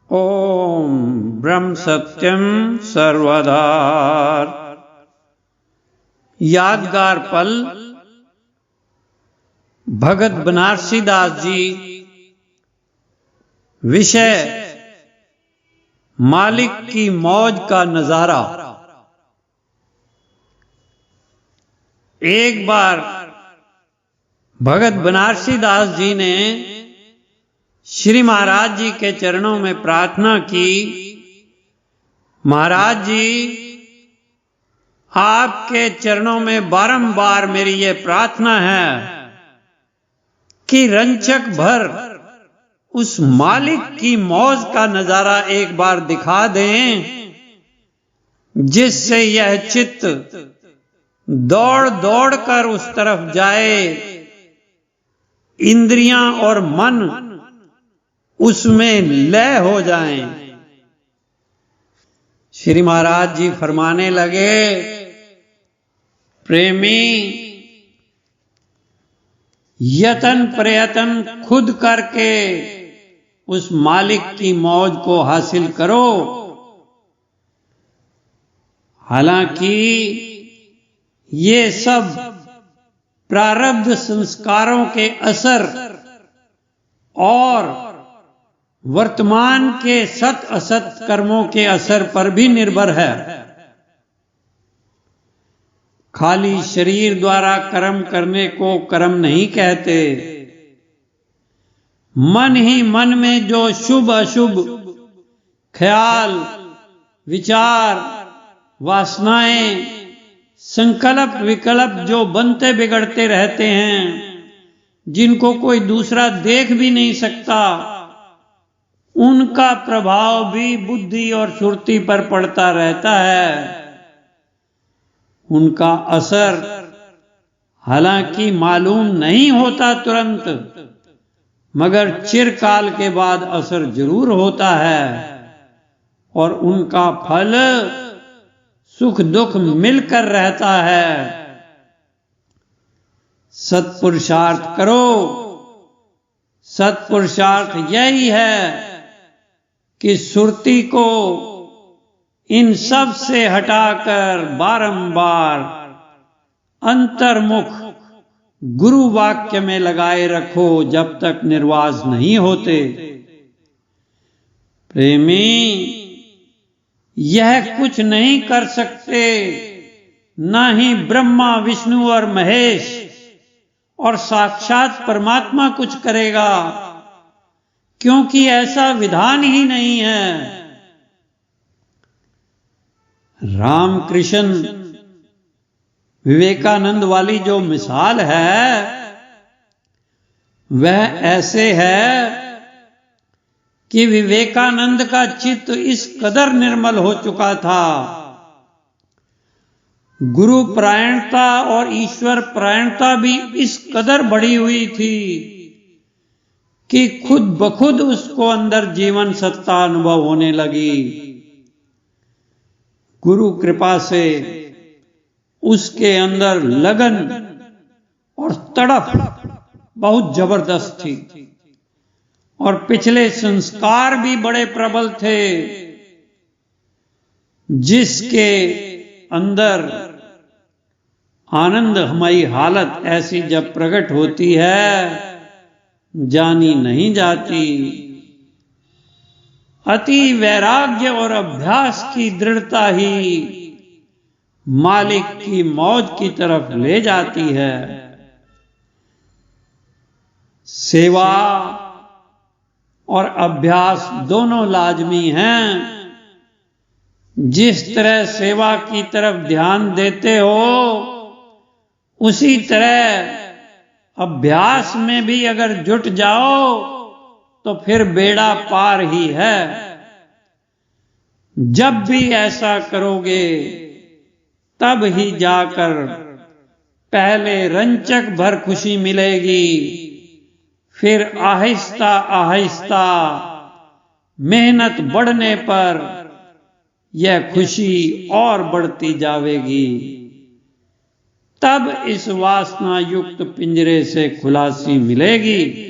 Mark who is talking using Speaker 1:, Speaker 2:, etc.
Speaker 1: ओम ब्रह्म सत्यम सर्वधार। यादगार पल भगत बनारसी दास जी। विषय मालिक की मौज का नजारा। एक बार भगत बनारसी दास जी ने श्री महाराज जी के चरणों में प्रार्थना की, महाराज जी आपके चरणों में बारंबार मेरी ये प्रार्थना है कि रंचक भर उस मालिक की मौज का नजारा एक बार दिखा दें, जिससे यह चित्त दौड़ दौड़ कर उस तरफ जाए, इंद्रियां और मन उसमें लय हो जाएं। श्री महाराज जी फरमाने लगे, प्रेमी यतन प्रयत्न खुद करके उस मालिक की मौज को हासिल करो। हालांकि ये सब प्रारब्ध संस्कारों के असर और वर्तमान के सत असत कर्मों के असर पर भी निर्भर है। खाली शरीर द्वारा कर्म करने को कर्म नहीं कहते। मन ही मन में जो शुभ अशुभ ख्याल, विचार, वासनाएं, संकल्प विकल्प जो बनते बिगड़ते रहते हैं, जिनको कोई दूसरा देख भी नहीं सकता, उनका प्रभाव भी बुद्धि और सुरती पर पड़ता रहता है। उनका असर हालांकि मालूम नहीं होता तुरंत, मगर चिरकाल के बाद असर जरूर होता है और उनका फल सुख दुख मिलकर रहता है। सत्पुरुषार्थ करो। सत्पुरुषार्थ यही है कि सुरती को इन सब से हटाकर बारंबार अंतर्मुख गुरु वाक्य में लगाए रखो जब तक निर्वास नहीं होते। प्रेमी यह कुछ नहीं कर सकते, ना ही ब्रह्मा विष्णु और महेश और साक्षात परमात्मा कुछ करेगा, क्योंकि ऐसा विधान ही नहीं है। रामकृष्ण विवेकानंद वाली जो मिसाल है वह ऐसे है कि विवेकानंद का चित्त इस कदर निर्मल हो चुका था, गुरु परायणता और ईश्वर परायणता भी इस कदर बढ़ी हुई थी कि खुद बखुद उसको अंदर जीवन सत्ता अनुभव होने लगी। गुरु कृपा से उसके अंदर लगन और तड़प बहुत जबरदस्त थी और पिछले संस्कार भी बड़े प्रबल थे, जिसके अंदर आनंदमयी हालत ऐसी जब प्रकट होती है जानी नहीं जाती। अति वैराग्य और अभ्यास की दृढ़ता ही मालिक की मौज की तरफ ले जाती है। सेवा और अभ्यास दोनों लाजमी हैं। जिस तरह सेवा की तरफ ध्यान देते हो, उसी तरह अभ्यास में भी अगर जुट जाओ तो फिर बेड़ा पार ही है। जब भी ऐसा करोगे तब ही जाकर पहले रंचक भर खुशी मिलेगी, फिर आहिस्ता आहिस्ता मेहनत बढ़ने पर यह खुशी और बढ़ती जाएगी। तब इस वासना युक्त पिंजरे से खुलासी मिलेगी।